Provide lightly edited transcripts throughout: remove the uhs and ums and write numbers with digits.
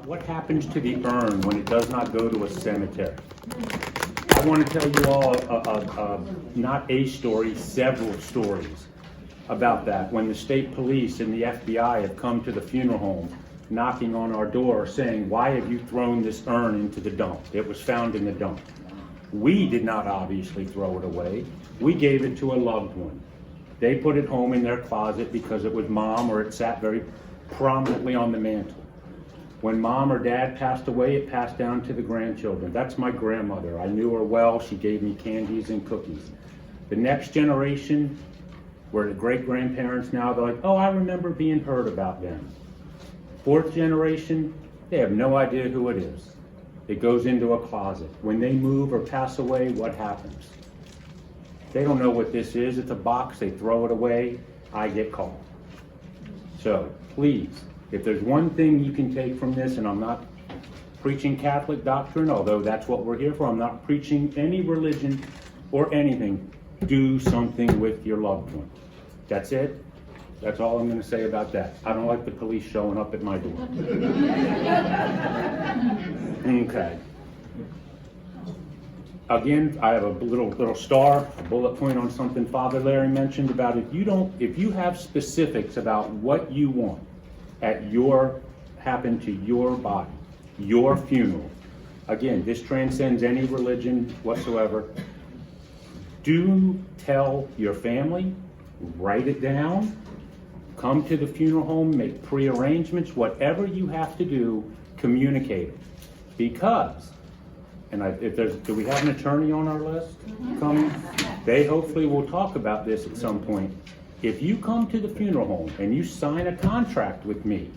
What happens to the urn when it does not go to a cemetery? I want to tell you all not a story, several stories about that. When the state police and the FBI have come to the funeral home, knocking on our door saying, why have you thrown this urn into the dump? It was found in the dump. We did not obviously throw it away. We gave it to a loved one. They put it home in their closet because it was mom, or it sat very prominently on the mantle. When mom or dad passed away, it passed down to the grandchildren. That's my grandmother. I knew her well. She gave me candies and cookies. The next generation, we're the great-grandparents now, they're like, oh, I remember being heard about them. Fourth generation, they have no idea who it is. It goes into a closet. When they move or pass away, what happens? They don't know what this is. It's a box. They throw it away. I get called. So please, if there's one thing you can take from this, and I'm not preaching Catholic doctrine, although that's what we're here for, I'm not preaching any religion or anything, do something with your loved one. That's it. That's all I'm going to say about that. I don't like the police showing up at my door. Okay. Again, I have a little star, a bullet point on something Father Larry mentioned about if you have specifics about what you want happen to your body, your funeral. Again, this transcends any religion whatsoever. Do tell your family, write it down, come to the funeral home, make pre-arrangements, whatever you have to do, communicate it. Because, do we have an attorney on our list coming? They hopefully will talk about this at some point. If you come to the funeral home and you sign a contract with me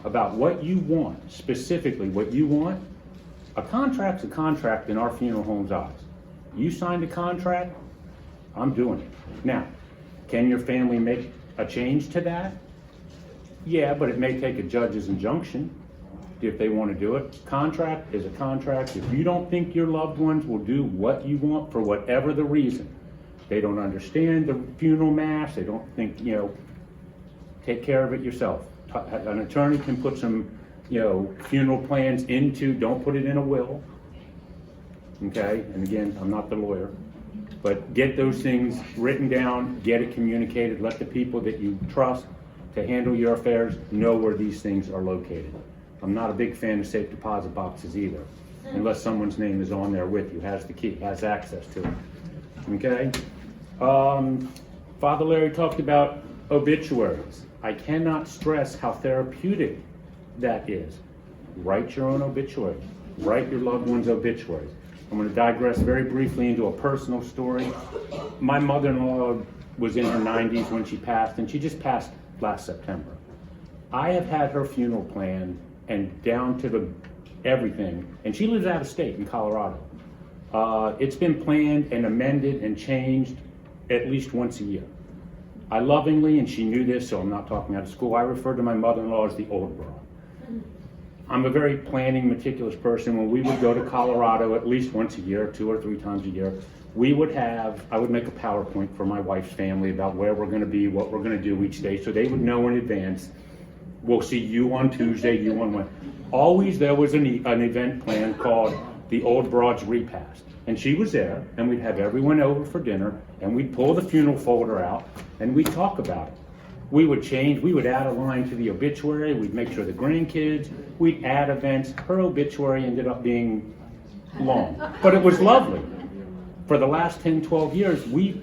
about what you want, specifically what you want, a contract's a contract in our funeral home's eyes. You signed a contract, I'm doing it. Now, can your family make a change to that? Yeah, but it may take a judge's injunction if they want to do it. Contract is a contract. If you don't think your loved ones will do what you want for whatever the reason, they don't understand the funeral mass, they don't think, take care of it yourself. An attorney can put some, funeral plans don't put it in a will. Okay, and again, I'm not the lawyer. But get those things written down, get it communicated, let the people that you trust to handle your affairs know where these things are located. I'm not a big fan of safe deposit boxes either, unless someone's name is on there with you, has the key, has access to it. Okay? Father Larry talked about obituaries. I cannot stress how therapeutic that is. Write your own obituary. Write your loved one's obituaries. I'm going to digress very briefly into a personal story. My mother-in-law was in her 90s when she passed, and she just passed last September. I have had her funeral planned and down to everything, and she lives out of state in Colorado. It's been planned and amended and changed at least once a year. I lovingly, and she knew this, so I'm not talking out of school, I refer to my mother-in-law as the old broad. I'm a very planning, meticulous person. When we would go to Colorado at least once a year, 2 or 3 times a year, I would make a PowerPoint for my wife's family about where we're going to be, what we're going to do each day, so they would know in advance, we'll see you on Tuesday, you on Wednesday. Always there was an event planned called the Old Broad's Repast. And she was there, and we'd have everyone over for dinner, and we'd pull the funeral folder out, and we'd talk about it. We would add a line to the obituary, we'd make sure the grandkids, we'd add events. Her obituary ended up being long, but it was lovely. For the last 10, 12 years, we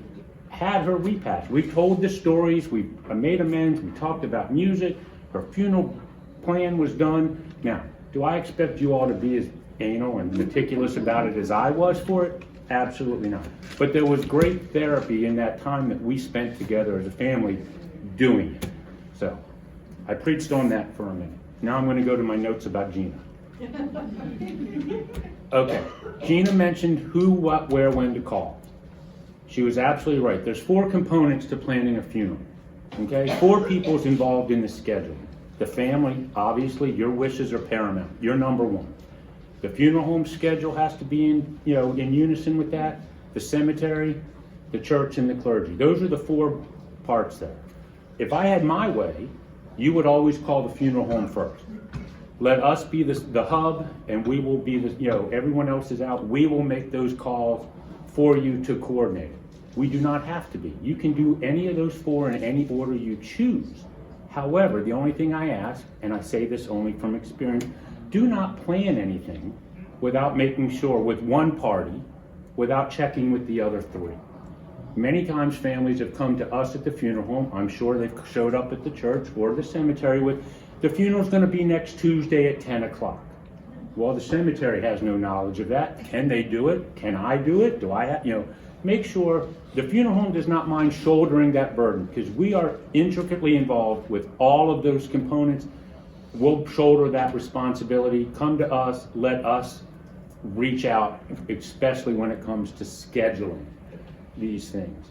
had her repast. We told the stories, we made amends, we talked about music, her funeral plan was done. Now, do I expect you all to be as anal and meticulous about it as I was for it? Absolutely not. But there was great therapy in that time that we spent together as a family doing it. So, I preached on that for a minute. Now I'm going to go to my notes about Gina. Okay, Gina mentioned who, what, where, when to call. She was absolutely right. There's 4 components to planning a funeral. Okay, 4 people's involved in the schedule. The family, obviously, your wishes are paramount. You're number 1. The funeral home schedule has to be in unison with that. The cemetery, the church, and the clergy. Those are the 4 parts there. If I had my way, you would always call the funeral home first. Let us be the hub, and we will be everyone else is out. We will make those calls for you to coordinate. We do not have to be. You can do any of those four in any order you choose. However, the only thing I ask, and I say this only from experience, do not plan anything without making sure with one party, without checking with the other three. Many times families have come to us at the funeral home. I'm sure they've showed up at the church or the cemetery with, the funeral's going to be next Tuesday at 10 o'clock. Well, the cemetery has no knowledge of that. Can they do it? Can I do it? Do I have, make sure the funeral home does not mind shouldering that burden, because we are intricately involved with all of those components. We'll shoulder that responsibility. Come to us, let us reach out, especially when it comes to scheduling these things.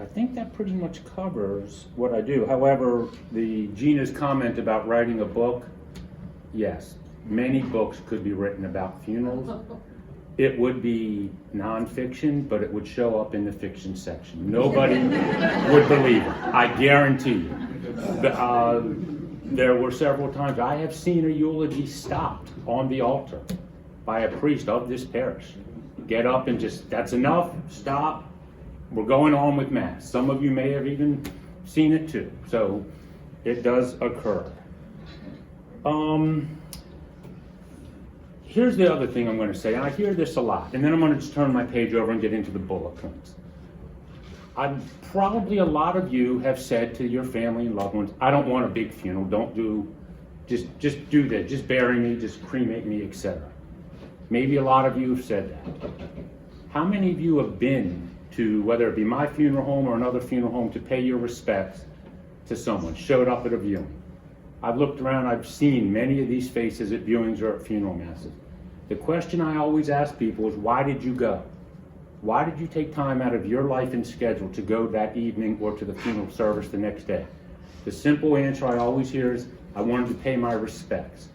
I think that pretty much covers what I do. However, Gina's comment about writing a book, yes, many books could be written about funerals. It would be nonfiction, but it would show up in the fiction section. Nobody would believe it, I guarantee you. There were several times I have seen a eulogy stopped on the altar by a priest of this parish. Get up and just, that's enough, stop. We're going on with Mass. Some of you may have even seen it too. So it does occur. Here's the other thing I'm going to say, and I hear this a lot, and then I'm going to just turn my page over and get into the bullet points. Probably a lot of you have said to your family and loved ones, I don't want a big funeral, don't do, just do that, just bury me, just cremate me, etc. Maybe a lot of you have said that. How many of you have been to, whether it be my funeral home or another funeral home, to pay your respects to someone, showed up at a viewing? I've looked around, I've seen many of these faces at viewings or at funeral masses. The question I always ask people is, why did you go? Why did you take time out of your life and schedule to go that evening or to the funeral service the next day? The simple answer I always hear is, I wanted to pay my respects.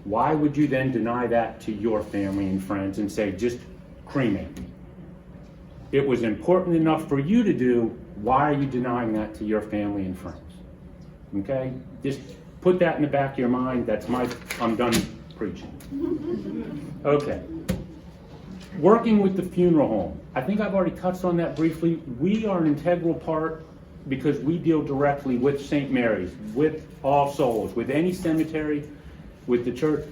Why would you then deny that to your family and friends and say, just cremate me? It was important enough for you to do, why are you denying that to your family and friends? Okay? Just put that in the back of your mind. I'm done preaching. Okay. Working with the funeral home. I think I've already touched on that briefly. We are an integral part because we deal directly with St. Mary's, with All Souls, with any cemetery, with the church.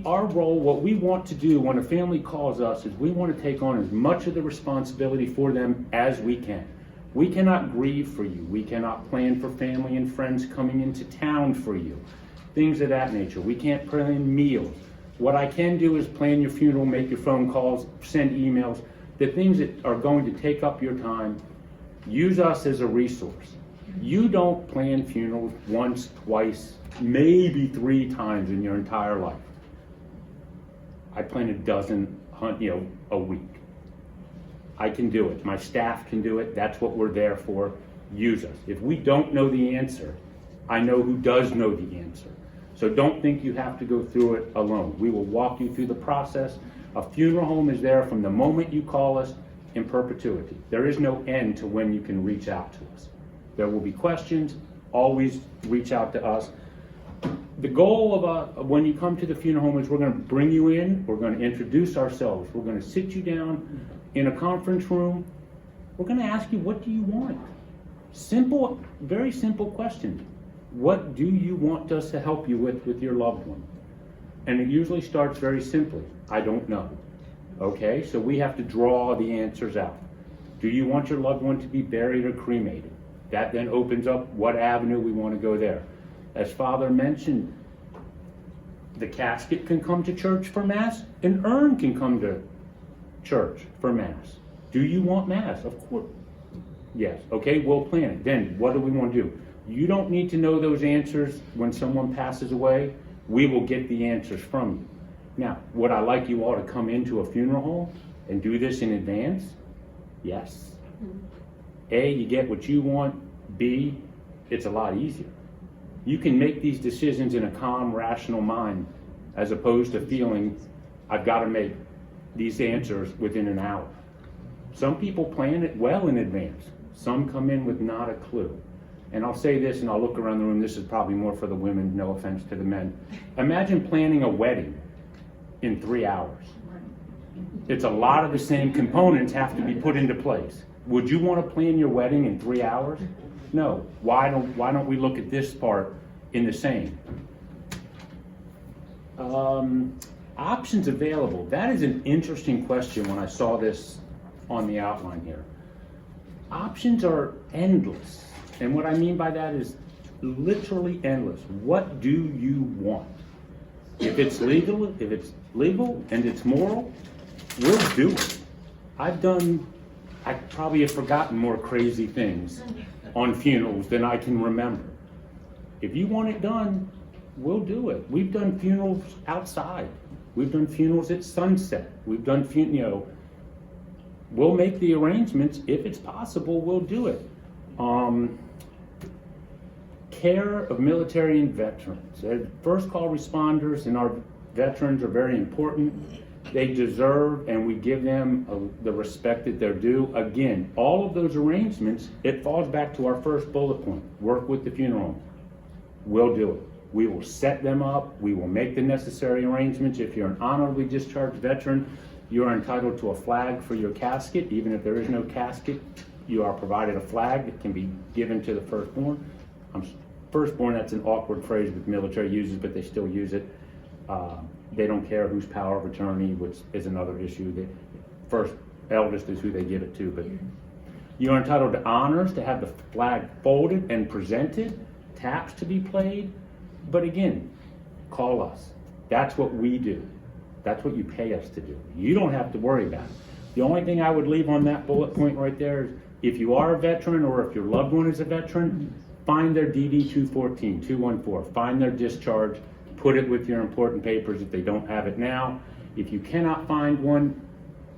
Our role, what we want to do when a family calls us, is we want to take on as much of the responsibility for them as we can. We cannot grieve for you. We cannot plan for family and friends coming into town for you. Things of that nature. We can't plan meals. What I can do is plan your funeral, make your phone calls, send emails. The things that are going to take up your time, use us as a resource. You don't plan funerals once, twice, maybe 3 times in your entire life. I plan a dozen, a week. I can do it. My staff can do it. That's what we're there for. Use us. If we don't know the answer, I know who does know the answer. So don't think you have to go through it alone. We will walk you through the process. A funeral home is there from the moment you call us in perpetuity. There is no end to when you can reach out to us. There will be questions. Always reach out to us. The goal of when you come to the funeral home is we're going to bring you in. We're going to introduce ourselves. We're going to sit you down in a conference room. We're going to ask you, what do you want? Simple, very simple questions. What do you want us to help you with your loved one? And it usually starts very simply. I don't know. Okay, so we have to draw the answers out. Do you want your loved one to be buried or cremated? That then opens up what avenue we want to go there. As Father mentioned, the casket can come to church for Mass. An urn can come to church for Mass. Do you want Mass? Of course. Yes. Okay, we'll plan it. Then what do we want to do? You don't need to know those answers when someone passes away. We will get the answers from you. Now, would I like you all to come into a funeral home and do this in advance? Yes. A, you get what you want. B, it's a lot easier. You can make these decisions in a calm, rational mind, as opposed to feeling, I've got to make these answers within an hour. Some people plan it well in advance. Some come in with not a clue. And I'll say this, and I'll look around the room, this is probably more for the women, no offense to the men. Imagine planning a wedding in 3 hours. It's a lot of the same components have to be put into place. Would you want to plan your wedding in 3 hours? No. Why don't we look at this part in the same? Options available. That is an interesting question when I saw this on the outline here. Options are endless. And what I mean by that is literally endless. What do you want? If it's legal and it's moral, we'll do it. I probably have forgotten more crazy things on funerals than I can remember. If you want it done, we'll do it. We've done funerals outside. We've done funerals at sunset. We've done, we'll make the arrangements. If it's possible, we'll do it. Care of military and veterans. First call responders and our veterans are very important. They deserve, and we give them the respect that they're due. Again, all of those arrangements, it falls back to our first bullet point. Work with the funeral home. We'll do it. We will set them up. We will make the necessary arrangements. If you're an honorably discharged veteran, you are entitled to a flag for your casket. Even if there is no casket, you are provided a flag that can be given to the firstborn. Firstborn, that's an awkward phrase that the military uses, but they still use it. They don't care whose power of attorney, which is another issue. The first eldest is who they give it to. But you are entitled to honors, to have the flag folded and presented, taps to be played. But again, call us. That's what we do. That's what you pay us to do. You don't have to worry about it. The only thing I would leave on that bullet point right there is if you are a veteran or if your loved one is a veteran, find their DD 214, 214, find their discharge, put it with your important papers if they don't have it now. If you cannot find one,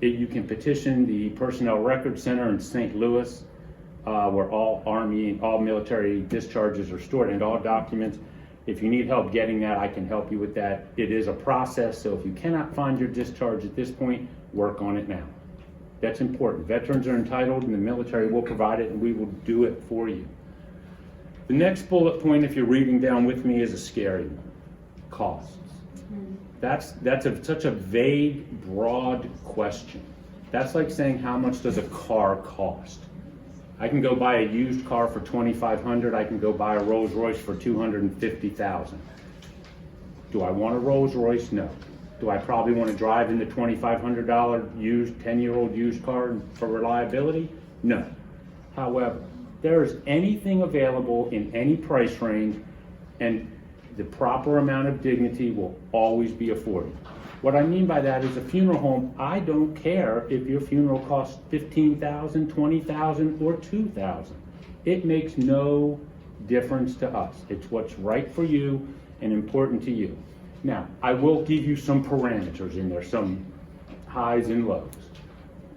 you can petition the Personnel Records Center in St. Louis, where all Army and all military discharges are stored and all documents. If you need help getting that, I can help you with that. It is a process, so if you cannot find your discharge at this point, work on it now. That's important. Veterans are entitled and the military will provide it and we will do it for you. The next bullet point, if you're reading down with me, is a scary one. Costs. That's such a vague, broad question. That's like saying how much does a car cost? I can go buy a used car for $2,500. I can go buy a Rolls Royce for $250,000. Do I want a Rolls Royce? No. Do I probably want to drive in the $2,500 used 10-year-old used car for reliability? No. However, there is anything available in any price range, and the proper amount of dignity will always be afforded. What I mean by that is a funeral home, I don't care if your funeral costs $15,000, $20,000, or $2,000. It makes no difference to us. It's what's right for you and important to you. Now, I will give you some parameters in there, some highs and lows.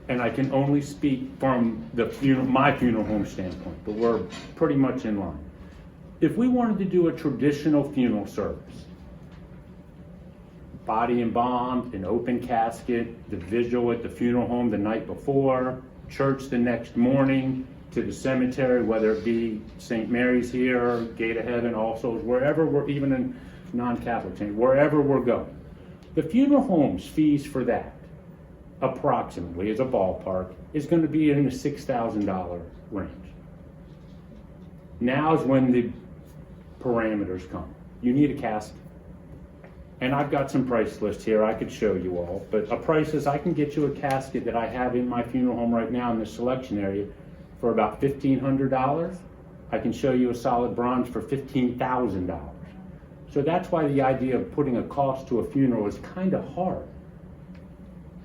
And I can only speak from my funeral home standpoint, but we're pretty much in line. If we wanted to do a traditional funeral service, body embalmed, an open casket, the visual at the funeral home the night before, church the next morning, to the cemetery, whether it be St. Mary's here, Gate of Heaven, All Souls, wherever we're, even in non-Catholic chain, wherever we're going. The funeral home's fees for that, approximately as a ballpark, is going to be in the $6,000 range. Now is when the parameters come. You need a casket. And I've got some price lists here I could show you all, but a price is I can get you a casket that I have in my funeral home right now in the selection area for about $1,500. I can show you a solid bronze for $15,000. So that's why the idea of putting a cost to a funeral is kind of hard.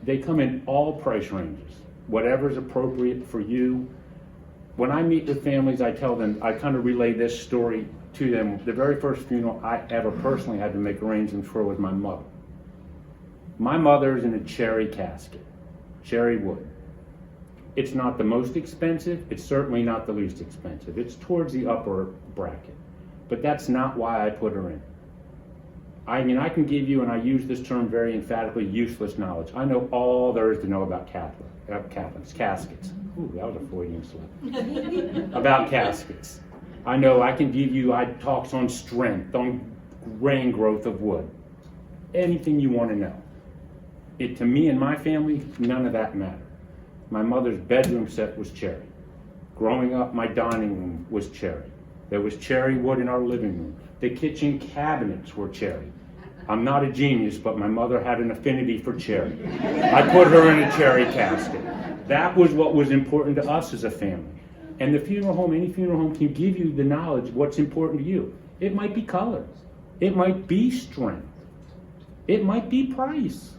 They come in all price ranges, whatever's appropriate for you. When I meet with families, I tell them, I kind of relay this story to them. The very first funeral I ever personally had to make arrangements for was my mother. My mother's in a cherry casket, cherry wood. It's not the most expensive, it's certainly not the least expensive. It's towards the upper bracket, but that's not why I put her in. I mean, I can give you, and I use this term very emphatically, useless knowledge. I know all there is to know about caskets. Ooh, that was a Freudian slip. About caskets. I know I can give you talks on strength, on grain growth of wood, anything you want to know. To me and my family, none of that mattered. My mother's bedroom set was cherry. Growing up, my dining room was cherry. There was cherry wood in our living room. The kitchen cabinets were cherry. I'm not a genius, but my mother had an affinity for cherry. I put her in a cherry casket. That was what was important to us as a family. And the funeral home, any funeral home can give you the knowledge of what's important to you. It might be colors. It might be strength. It might be price.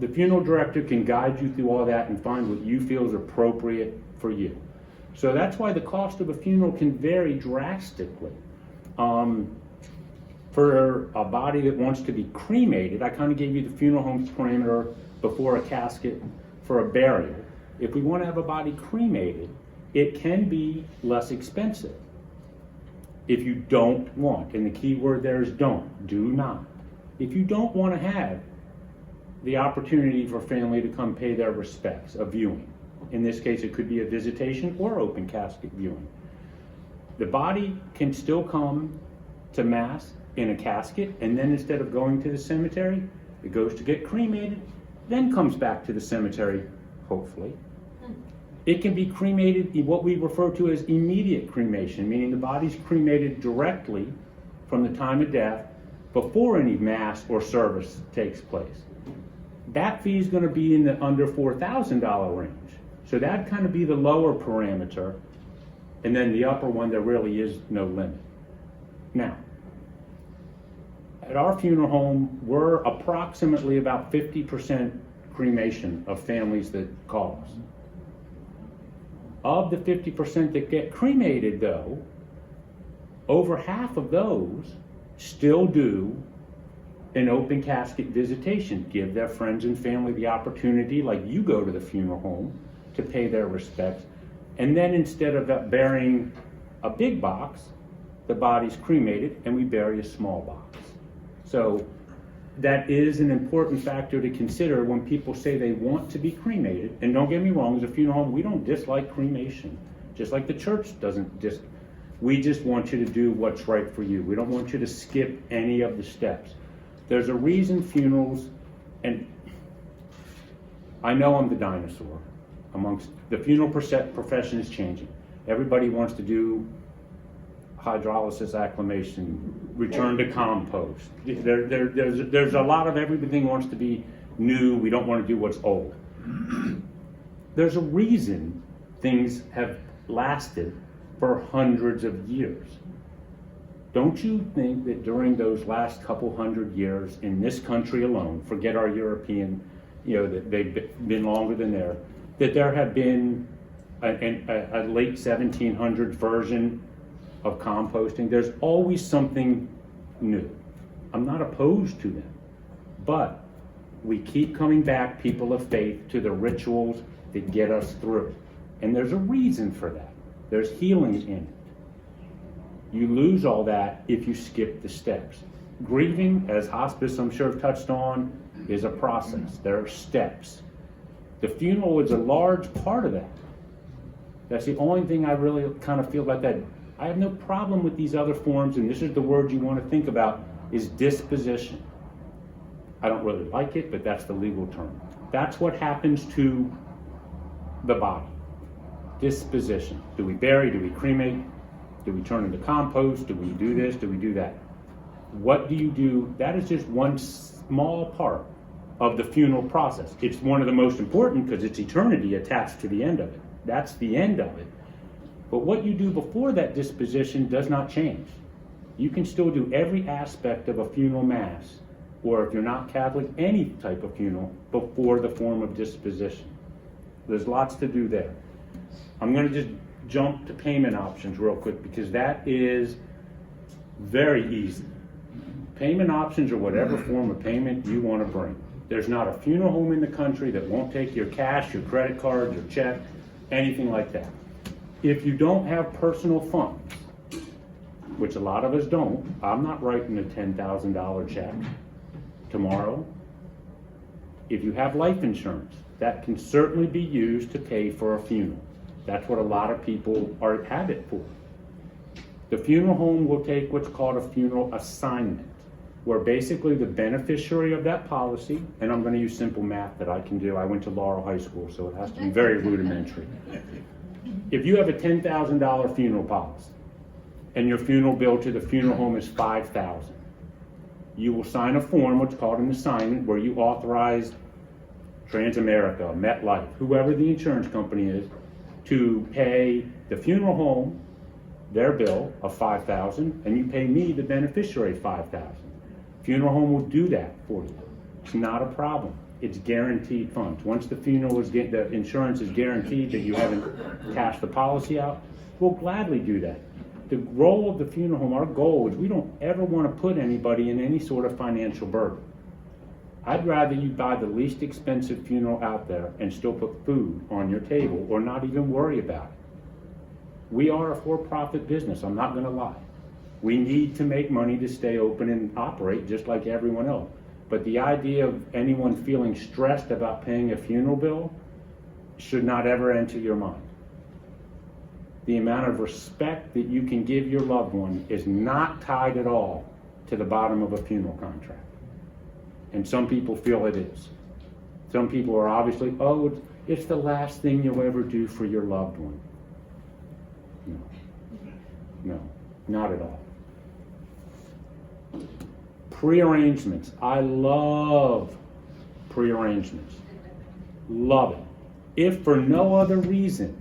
The funeral director can guide you through all that and find what you feel is appropriate for you. So that's why the cost of a funeral can vary drastically. For a body that wants to be cremated, I kind of gave you the funeral home's parameter before a casket for a burial. If we want to have a body cremated, it can be less expensive. If you don't want, and the key word there is don't, do not. If you don't want to have the opportunity for family to come pay their respects, a viewing. In this case, it could be a visitation or open casket viewing. The body can still come to Mass in a casket, and then instead of going to the cemetery, it goes to get cremated, then comes back to the cemetery, hopefully. It can be cremated in what we refer to as immediate cremation, meaning the body's cremated directly from the time of death before any Mass or service takes place. That fee is going to be in the under $4,000 range. So that'd kind of be the lower parameter, and then the upper one, there really is no limit. Now, at our funeral home, we're approximately about 50% cremation of families that call us. Of the 50% that get cremated, though, over half of those still do an open casket visitation, give their friends and family the opportunity, like you go to the funeral home, to pay their respects. And then instead of burying a big box, the body's cremated and we bury a small box. So that is an important factor to consider when people say they want to be cremated. And don't get me wrong, as a funeral home, we don't dislike cremation. Just like the church doesn't we just want you to do what's right for you. We don't want you to skip any of the steps. There's a reason funerals, and I know I'm the dinosaur amongst the funeral profession is changing. Everybody wants to do hydrolysis, acclimation, return to compost. There's a lot of everything wants to be new. We don't want to do what's old. There's a reason things have lasted for hundreds of years. Don't you think that during those last couple hundred years in this country alone, forget our European, that they've been longer than that there have been a late 1700s version of composting? There's always something new. I'm not opposed to them, but we keep coming back, people of faith, to the rituals that get us through. And there's a reason for that. There's healing in it. You lose all that if you skip the steps. Grieving, as hospice I'm sure touched on, is a process. There are steps. The funeral is a large part of that. That's the only thing I really kind of feel about that. I have no problem with these other forms, and this is the word you want to think about, is disposition. I don't really like it, but that's the legal term. That's what happens to the body. Disposition. Do we bury? Do we cremate? Do we turn into compost? Do we do this? Do we do that? What do you do? That is just one small part of the funeral process. It's one of the most important because it's eternity attached to the end of it. That's the end of it. But what you do before that disposition does not change. You can still do every aspect of a funeral mass, or if you're not Catholic, any type of funeral before the form of disposition. There's lots to do there. I'm going to just jump to payment options real quick because that is very easy. Payment options are whatever form of payment you want to bring. There's not a funeral home in the country that won't take your cash, your credit card, your check, anything like that. If you don't have personal funds, which a lot of us don't, I'm not writing a $10,000 check tomorrow. If you have life insurance, that can certainly be used to pay for a funeral. That's what a lot of people have it for. The funeral home will take what's called a funeral assignment, where basically the beneficiary of that policy, and I'm going to use simple math that I can do. I went to Laurel High School, so it has to be very rudimentary. If you have a $10,000 funeral policy and your funeral bill to the funeral home is $5,000, you will sign a form, what's called an assignment, where you authorize Transamerica, MetLife, whoever the insurance company is, to pay the funeral home their bill of $5,000, and you pay me, the beneficiary, $5,000. Funeral home will do that for you. It's not a problem. It's guaranteed funds. Once the the insurance is guaranteed that you haven't cashed the policy out, we'll gladly do that. The role of the funeral home, our goal is we don't ever want to put anybody in any sort of financial burden. I'd rather you buy the least expensive funeral out there and still put food on your table or not even worry about it. We are a for-profit business, I'm not going to lie. We need to make money to stay open and operate just like everyone else. But the idea of anyone feeling stressed about paying a funeral bill should not ever enter your mind. The amount of respect that you can give your loved one is not tied at all to the bottom of a funeral contract. And some people feel it is. Some people are obviously, oh, it's the last thing you'll ever do for your loved one. No, not at all. Prearrangements. I love prearrangements. Love it. If for no other reason,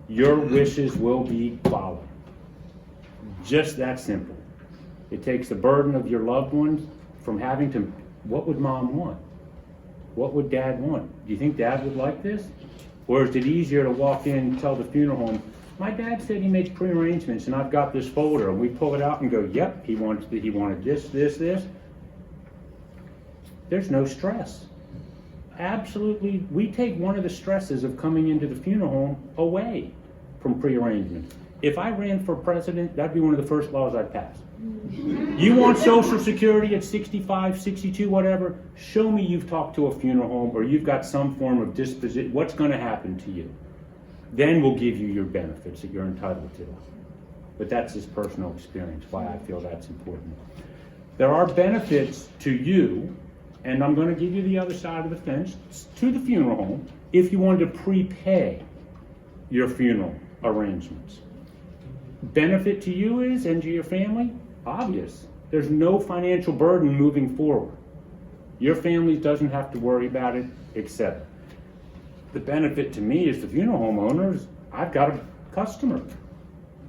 your wishes will be followed. Just that simple. It takes the burden of your loved ones from having to, what would mom want? What would dad want? Do you think dad would like this? Or is it easier to walk in and tell the funeral home, my dad said he makes prearrangements and I've got this folder, and we pull it out and go, yep, he wanted this. There's no stress. Absolutely, we take one of the stresses of coming into the funeral home away from prearrangements. If I ran for president, that'd be one of the first laws I'd pass. You want Social Security at 65, 62, whatever? Show me you've talked to a funeral home or you've got some form of disposition. What's going to happen to you? Then we'll give you your benefits that you're entitled to. But that's his personal experience, why I feel that's important. There are benefits to you, and I'm going to give you the other side of the fence, to the funeral home, if you wanted to prepay your funeral arrangements. Benefit to you is, and to your family, obvious. There's no financial burden moving forward. Your family doesn't have to worry about it, etc. The benefit to me is the funeral home owners, I've got a customer.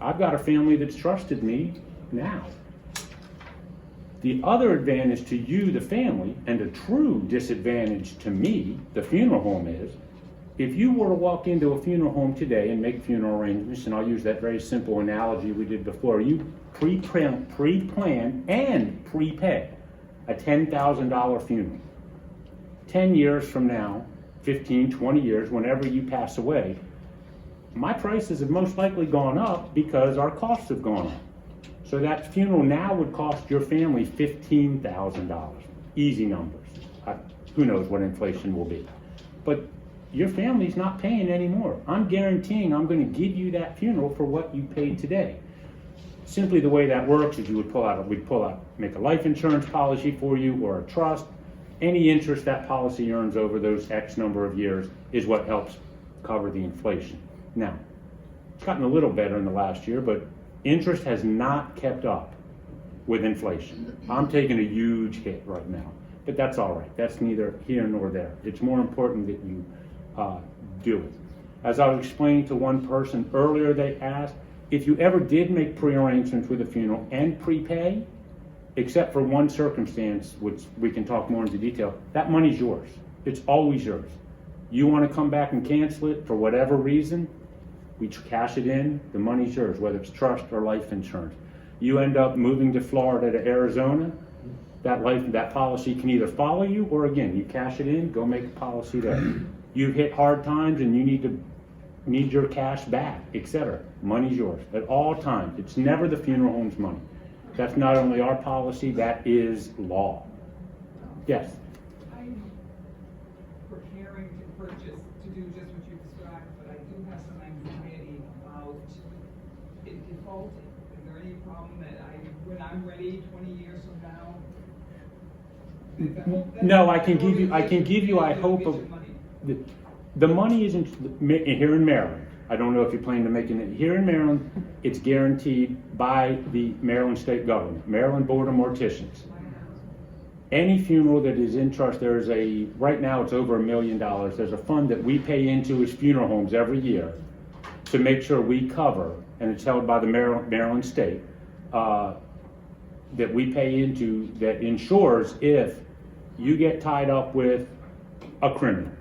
I've got a family that's trusted me now. The other advantage to you, the family, and a true disadvantage to me, the funeral home, is if you were to walk into a funeral home today and make funeral arrangements, and I'll use that very simple analogy we did before, you pre-plan and prepay a $10,000 funeral. 10 years from now, 15, 20 years, whenever you pass away, my prices have most likely gone up because our costs have gone up. So that funeral now would cost your family $15,000. Easy numbers. Who knows what inflation will be. But your family's not paying anymore. I'm guaranteeing I'm going to give you that funeral for what you paid today. Simply the way that works is we'd make a life insurance policy for you or a trust. Any interest that policy earns over those X number of years is what helps cover the inflation. Now, it's gotten a little better in the last year, but interest has not kept up with inflation. I'm taking a huge hit right now, but that's all right. That's neither here nor there. It's more important that you do it. As I was explaining to one person earlier, they asked, if you ever did make prearrangements with a funeral and prepay, except for one circumstance, which we can talk more into detail, that money's yours. It's always yours. You want to come back and cancel it for whatever reason, we cash it in, the money's yours, whether it's trust or life insurance. You end up moving to Florida to Arizona, that policy can either follow you or again, you cash it in, go make a policy there. You hit hard times and you need your cash back, etc. Money's yours at all times. It's never the funeral home's money. That's not only our policy, that is law. Yes? I'm preparing to purchase, to do just what you described, but I do have some anxiety about it defaulting. Is there I'm ready 20 years from now? No, I can give you, I hope of, the money isn't, here in Maryland, I don't know if you're planning to make it, here in Maryland, it's guaranteed by the Maryland state government, Maryland Board of Morticians. Any funeral that is in trust, there's right now it's over $1 million, there's a fund that we pay into as funeral homes every year to make sure we cover, and it's held by the Maryland state, that we pay into, that ensures if you get tied up with a criminal,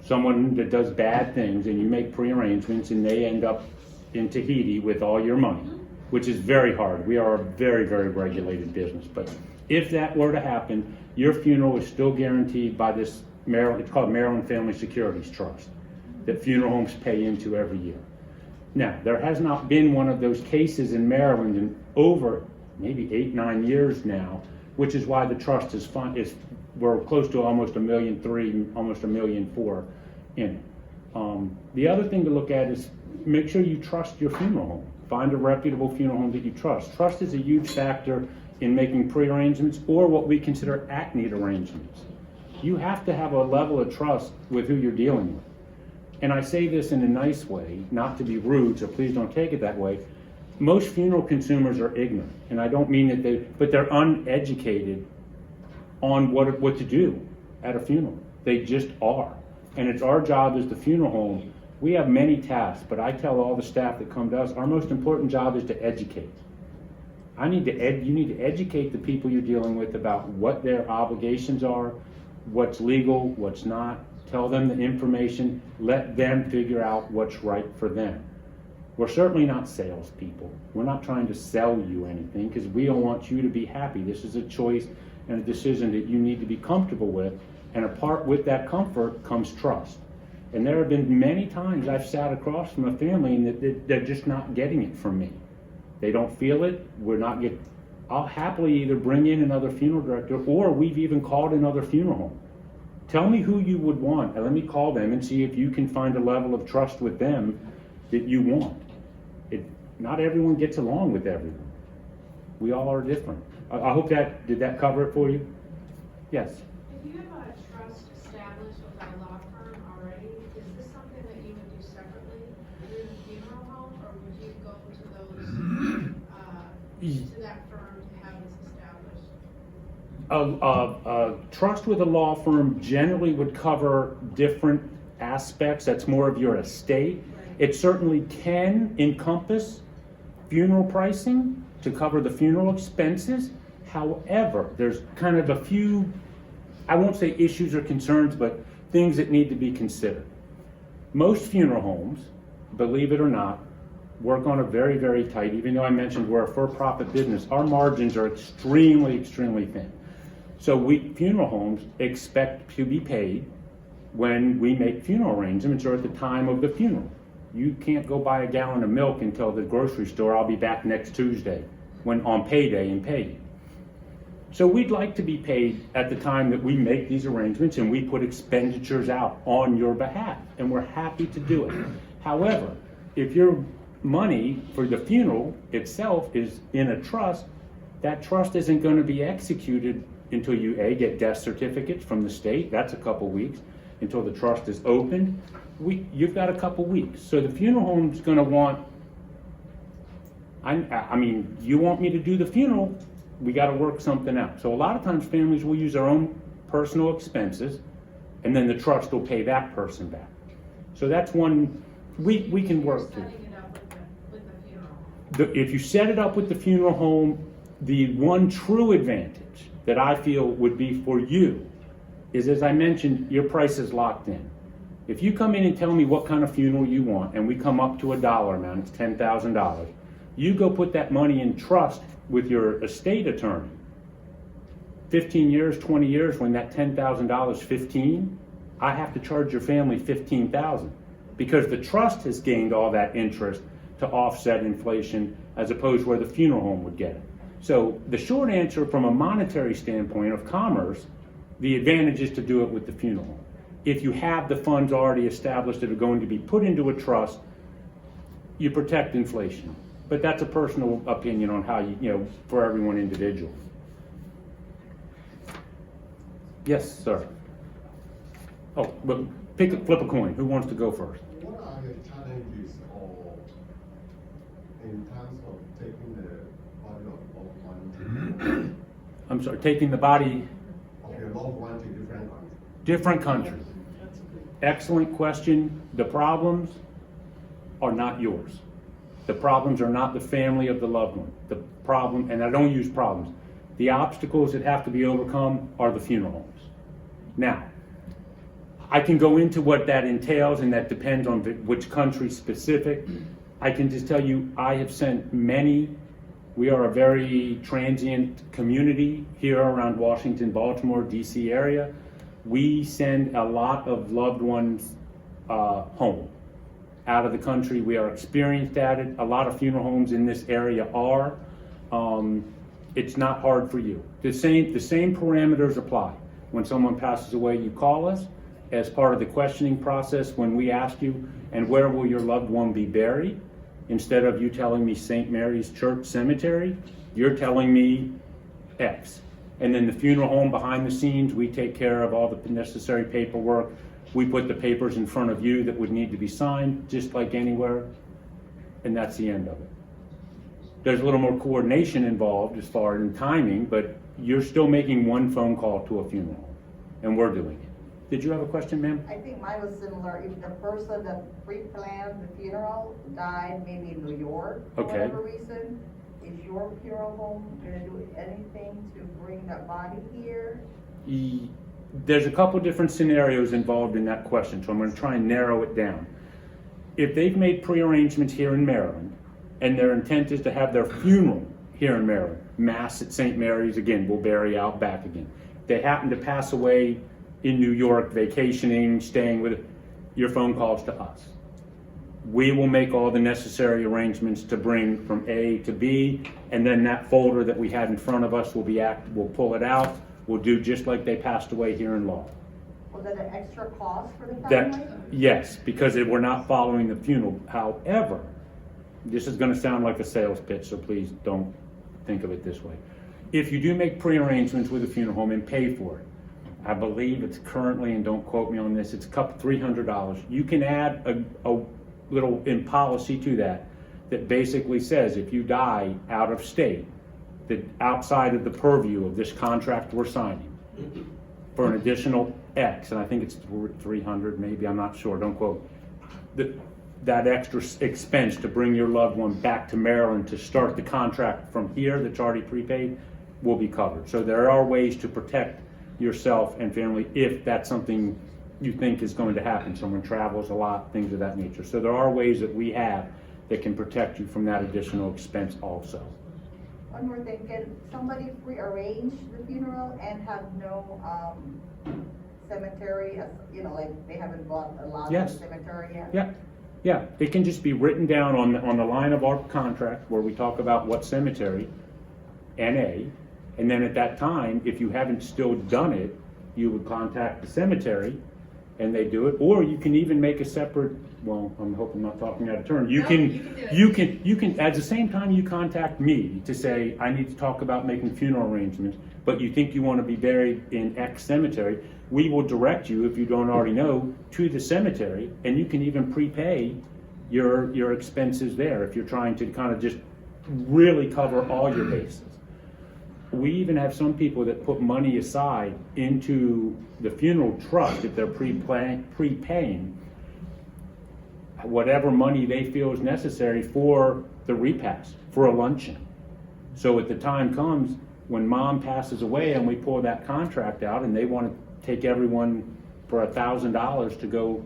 someone that does bad things, and you make pre-arrangements and they end up in Tahiti with all your money, which is very hard. We are a very, very regulated business. But if that were to happen, your funeral is still guaranteed by this Maryland, it's called Maryland Family Securities Trust, that funeral homes pay into every year. Now, there has not been one of those cases in Maryland in over maybe 8-9 years now, which is why the trust is we're close to almost $1.3 million, almost $1.4 million in it. The other thing to look at is make sure you trust your funeral home. Find a reputable funeral home that you trust. Trust is a huge factor in making pre-arrangements or what we consider at-need arrangements. You have to have a level of trust with who you're dealing with. And I say this in a nice way, not to be rude, so please don't take it that way. Most funeral consumers are ignorant, and I don't mean that but they're uneducated on what to do at a funeral. They just are. And it's our job as the funeral home. We have many tasks, but I tell all the staff that come to us, our most important job is to educate. You need to educate the people you're dealing with about what their obligations are, what's legal, what's not. Tell them the information, let them figure out what's right for them. We're certainly not salespeople. We're not trying to sell you anything because we don't want you to be happy. This is a choice and a decision that you need to be comfortable with, and apart with that comfort comes trust. And there have been many times I've sat across from a family and they're just not getting it from me. They don't feel it, I'll happily either bring in another funeral director, or we've even called another funeral home. Tell me who you would want, and let me call them and see if you can find a level of trust with them that you want. Not everyone gets along with everyone. We all are different. I hope did that cover it for you? Yes. If you have a trust established with a law firm already, is this something that you would do separately through the funeral home, or would you go to that firm to have this established? Trust with a law firm generally would cover different aspects. That's more of your estate. Right. It certainly can encompass funeral pricing to cover the funeral expenses. However, there's kind of a few, I won't say issues or concerns, but things that need to be considered. Most funeral homes, believe it or not, work on a very, very tight, even though I mentioned we're a for-profit business, our margins are extremely, extremely thin. So funeral homes expect to be paid when we make funeral arrangements or at the time of the funeral. You can't go buy a gallon of milk and tell the grocery store, I'll be back next Tuesday, when on payday, and pay you. So we'd like to be paid at the time that we make these arrangements and we put expenditures out on your behalf, and we're happy to do it. However, if your money for the funeral itself is in a trust, that trust isn't going to be executed until you get death certificates from the state. That's a couple weeks. Until the trust is opened, you've got a couple weeks. So the funeral home's going to want, I mean, you want me to do the funeral, we got to work something out. So a lot of times families will use their own personal expenses, and then the trust will pay that person back. So that's one we can work to. Setting it up with the funeral home. If you set it up with the funeral home, the one true advantage that I feel would be for you is, as I mentioned, your price is locked in. If you come in and tell me what kind of funeral you want, and we come up to a dollar amount, it's $10,000, you go put that money in trust with your estate attorney. 15 years, 20 years, when that $10,000 is 15, I have to charge your family $15,000 because the trust has gained all that interest to offset inflation as opposed to where the funeral home would get it. So the short answer from a monetary standpoint of commerce, the advantage is to do it with the funeral home. If you have the funds already established that are going to be put into a trust, you protect inflation. But that's a personal opinion on how you know, for everyone individually. Yes, sir. Oh, but flip a coin. Who wants to go first? What are the challenges or in terms of taking the body of one I'm sorry, taking the body of your loved one to different countries? different countries. Excellent question. The problems are not yours. The problems are not the family of the loved one. The problem, and I don't use problems, the obstacles that have to be overcome are the funeral homes. Now, I can go into what that entails, and that depends on which country specific. I can just tell you, I have sent many. We are a very transient community here around Washington, Baltimore, DC area. We send a lot of loved ones home, out of the country. We are experienced at it. A lot of funeral homes in this area are. It's not hard for you. The same parameters apply. When someone passes away, you call us as part of the questioning process. When we ask you, and where will your loved one be buried? Instead of you telling me St. Mary's Church Cemetery, you're telling me X. And then the funeral home behind the scenes, we take care of all the necessary paperwork. We put the papers in front of you that would need to be signed, just like anywhere, and that's the end of it. There's a little more coordination involved as far as timing, but you're still making one phone call to a funeral home, and we're doing it. Did you have a question, ma'am? I think mine was similar. If the person that pre-planned the funeral died maybe in New York for Okay. whatever reason, is your funeral home gonna do anything to bring that body here? There's a couple different scenarios involved in that question, so I'm going to try and narrow it down. If they've made pre-arrangements here in Maryland, and their intent is to have their funeral here in Maryland, Mass at St. Mary's, again, we'll bury out back again. They happen to pass away in New York, vacationing, staying with your phone calls to us. We will make all the necessary arrangements to bring from A to B, and then that folder that we had in front of us we'll pull it out. We'll do just like they passed away here in Law. Was that an extra cost for the That, family? yes, because we're not following the funeral. However, this is going to sound like a sales pitch, so please don't think of it this way. If you do make pre-arrangements with a funeral home and pay for it, I believe it's currently, and don't quote me on this, it's $300. You can add a little in policy to that basically says if you die out of state, that outside of the purview of this contract we're signing, for an additional X, and I think it's 300 maybe, I'm not sure, don't quote, that extra expense to bring your loved one back to Maryland to start the contract from here that's already prepaid will be covered. So there are ways to protect yourself and family if that's something you think is going to happen. Someone travels a lot, things of that nature. So there are ways that we have that can protect you from that additional expense also. One more thing, can somebody rearrange the funeral and have no cemetery, like they haven't bought a lot Yes. of cemetery yet? Yeah, it can just be written down on the line of our contract where we talk about what cemetery, NA, and then at that time, if you haven't still done it, you would contact the cemetery and they do it, or you can even make a separate, well, I hope I'm not talking out of turn. You can, at the same time you contact me to say, I need to talk about making funeral arrangements, but you think you want to be buried in X cemetery, we will direct you, if you don't already know, to the cemetery, and you can even prepay your expenses there if you're trying to kind of just really cover all your bases. We even have some people that put money aside into the funeral trust if they're prepaying whatever money they feel is necessary for the repast, for a luncheon. So at the time comes when mom passes away and we pull that contract out and they want to take everyone for $1,000 to go,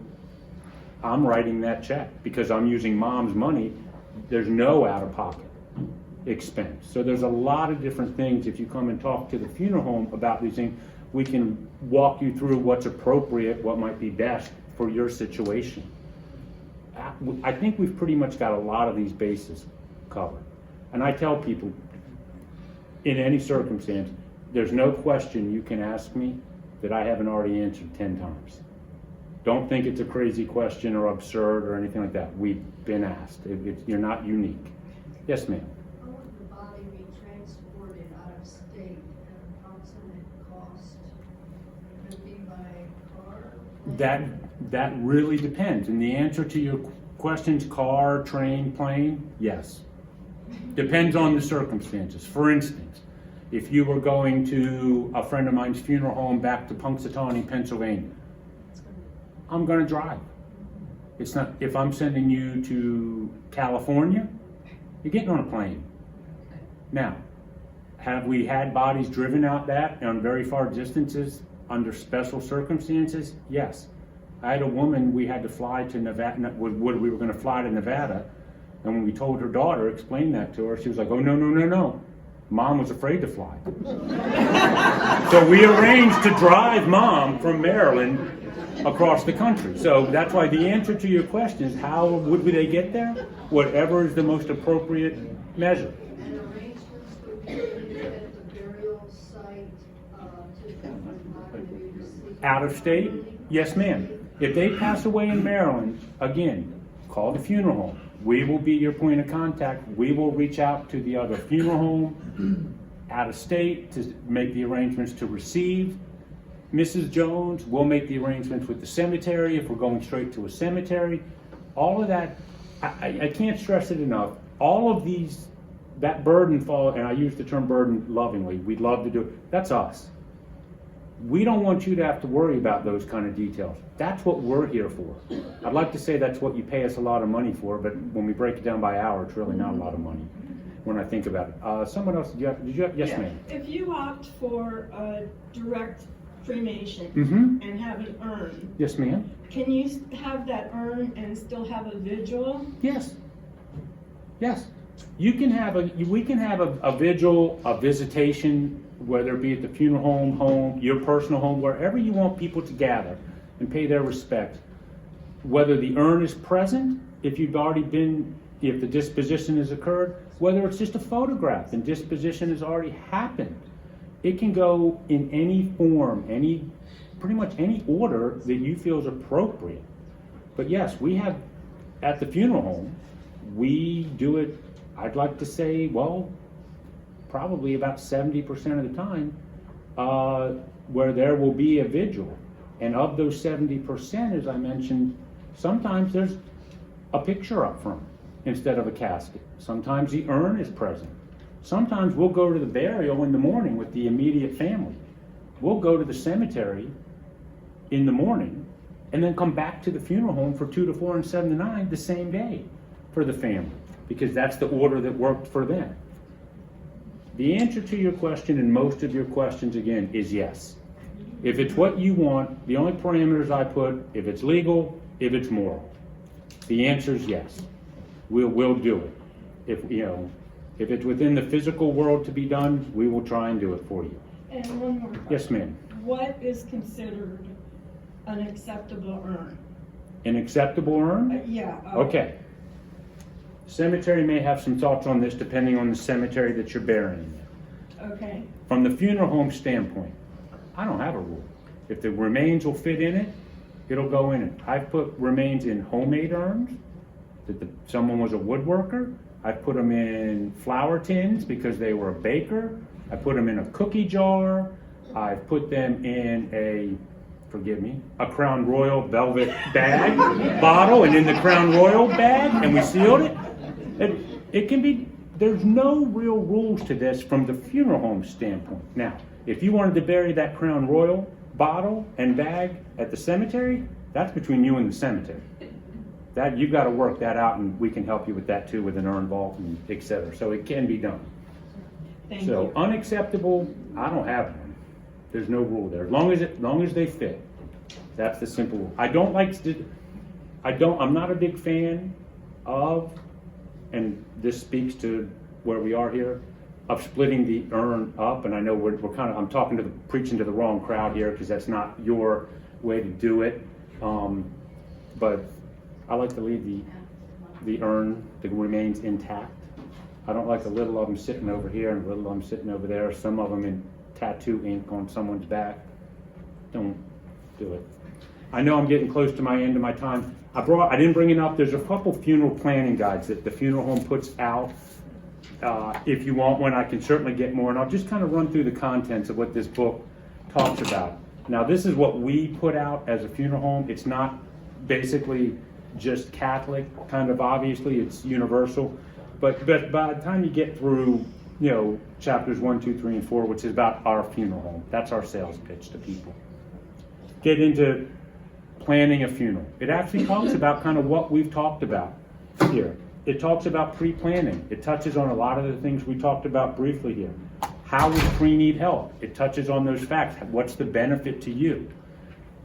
I'm writing that check because I'm using mom's money. There's no out-of-pocket expense. So there's a lot of different things. If you come and talk to the funeral home about these things, we can walk you through what's appropriate, what might be best for your situation. I think we've pretty much got a lot of these bases covered. And I tell people, in any circumstance, there's no question you can ask me that I haven't already answered 10 times. Don't think it's a crazy question or absurd or anything like that. We've been asked. You're not unique. Yes, ma'am. How would the body be transported out of state at approximate cost? Would it be by car? That really depends. And the answer to your questions, car, train, plane, yes. Depends on the circumstances. For instance, if you were going to a friend of mine's funeral home back to Punxsutawney, Pennsylvania, I'm gonna drive. It's not, if I'm sending you to California, you're getting on a plane. Now, have we had bodies driven out that on very far distances under special circumstances? Yes. I had a woman, we had to fly to Nevada, we were gonna fly to Nevada, and when we told her daughter, explained that to her, she was like, oh, no. Mom was afraid to fly. So we arranged to drive Mom from Maryland across the country. So that's why the answer to your question is, how would they get there? Whatever is the most appropriate measure. And arrangements would be made at the burial site to have the body be received? Out of state? Yes, ma'am. If they pass away in Maryland, again, call the funeral home. We will be your point of contact. We will reach out to the other funeral home out of state to make the arrangements to receive Mrs. Jones. We'll make the arrangements with the cemetery if we're going straight to a cemetery. All of that, I can't stress it enough. All of these, that burden fall, and I use the term burden lovingly, we'd love to do it. That's us. We don't want you to have to worry about those kind of details. That's what we're here for. I'd like to say that's what you pay us a lot of money for, but when we break it down by hour, it's really not a lot of money when I think about it. Someone else, did you have, yes, Yeah. ma'am. If you opt for a direct cremation Mm-hmm. and have an urn, Yes, ma'am. can you have that urn and still have a vigil? Yes. Yes. You can have we can have a vigil, a visitation, whether it be at the funeral home, your personal home, wherever you want people to gather and pay their respect. Whether the urn is present, if you've already been, if the disposition has occurred, whether it's just a photograph and disposition has already happened. It can go in any form, pretty much any order that you feel is appropriate. But yes, we have, at the funeral home, we do it, I'd like to say, well, probably about 70% of the time, where there will be a vigil. And of those 70%, as I mentioned, sometimes there's a picture up front instead of a casket. Sometimes the urn is present. Sometimes we'll go to the burial in the morning with the immediate family. We'll go to the cemetery in the morning and then come back to the funeral home for 2 to 4 and 7 to 9 the same day for the family, because that's the order that worked for them. The answer to your question, and most of your questions again, is yes. If it's what you want, the only parameters I put, if it's legal, if it's moral. The answer is yes. We'll do it. If it's within the physical world to be done, we will try and do it for you. And one more question. Yes, ma'am. What is considered an acceptable urn? An acceptable urn? Yeah. Okay. Cemetery may have some thoughts on this depending on the cemetery that you're burying in. Okay. From the funeral home standpoint, I don't have a rule. If the remains will fit in it, it'll go in it. I've put remains in homemade urns, that someone was a woodworker. I put them in flour tins because they were a baker. I put them in a cookie jar. I put them in a Crown Royal velvet bag, bottle, and in the Crown Royal bag, and we sealed it. It can be, there's no real rules to this from the funeral home standpoint. Now, if you wanted to bury that Crown Royal bottle and bag at the cemetery, that's between you and the cemetery. That, you've got to work that out, and we can help you with that too, with an urn vault and et cetera. So it can be done. Thank So you. unacceptable, I don't have one. There's no rule there. As long as they fit. That's the simple rule. I'm not a big fan of, and this speaks to where we are here, of splitting the urn up. And I know we're kind of, I'm preaching to the wrong crowd here, because that's not your way to do it. But I like to leave the urn, the remains intact. I don't like a little of them sitting over here and a little of them sitting over there. Some of them in tattoo ink on someone's back. Don't do it. I know I'm getting close to my end of my time. I didn't bring it up. There's a couple funeral planning guides that the funeral home puts out If you want one, I can certainly get more, and I'll just kind of run through the contents of what this book talks about. Now, this is what we put out as a funeral home. It's not basically just Catholic, kind of obviously, it's universal. But by the time you get through, chapters 1, 2, 3, and 4, which is about our funeral home, that's our sales pitch to people. Get into planning a funeral. It actually talks about kind of what we've talked about here. It talks about pre-planning. It touches on a lot of the things we talked about briefly here. How would pre need help? It touches on those facts. What's the benefit to you?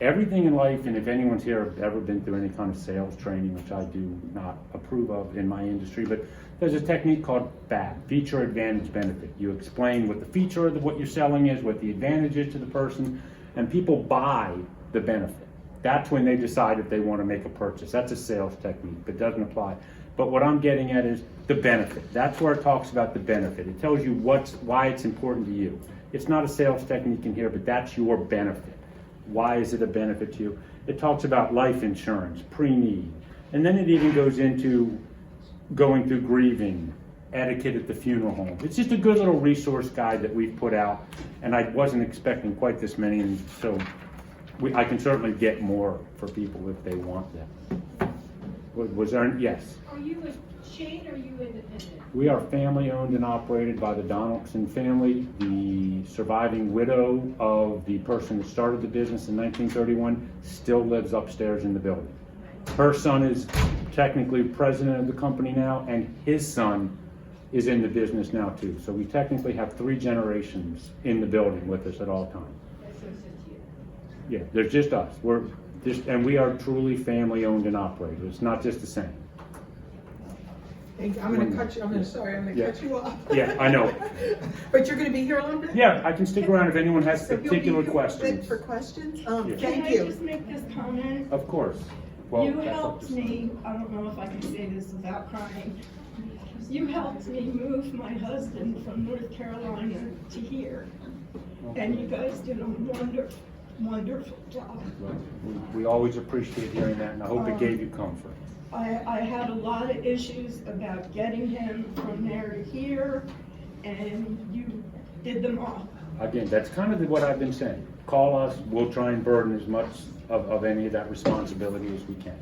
Everything in life, and if anyone's here ever been through any kind of sales training, which I do not approve of in my industry, but there's a technique called FAB, feature, advantage, benefit. You explain what the feature of what you're selling is, what the advantage is to the person, and people buy the benefit. That's when they decide if they want to make a purchase. That's a sales technique, but doesn't apply. But what I'm getting at is the benefit. That's where it talks about the benefit. It tells you why it's important to you. It's not a sales technique in here, but that's your benefit. Why is it a benefit to you? It talks about life insurance, pre-need. And then it even goes into going through grieving, etiquette at the funeral home. It's just a good little resource guide that we've put out, and I wasn't expecting quite this many, and so I can certainly get more for people if they want them. Was there, yes? Are you a chain or are you independent? We are family owned and operated by the Donaldson family. The surviving widow of the person that started the business in 1931 still lives upstairs in the building. Her son is technically president of the company now, and his son is in the business now too. So we technically have 3 generations in the building with us at all times. So it's just you. Yeah, there's just us. And we are truly family owned and operated. It's not just the same. Thank you. I'm gonna cut you off. Yeah, I know. But you're gonna be here a little bit? Yeah, I can stick around if anyone has So you'll be particular here questions. For questions? Yeah. Can Thank I you. just make this comment? Of course. Well, You that's up helped to- me, I don't know if I can say this without crying. You helped me move my husband from North Carolina to here. And you guys did a wonderful, wonderful job. We always appreciate hearing that, and I hope it gave you comfort. I had a lot of issues about getting him from there to here, and you did them all. Again, that's kind of what I've been saying. Call us, we'll try and burden as much of any of that responsibility as we can.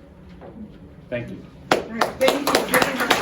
Thank you. All right, thank you very much.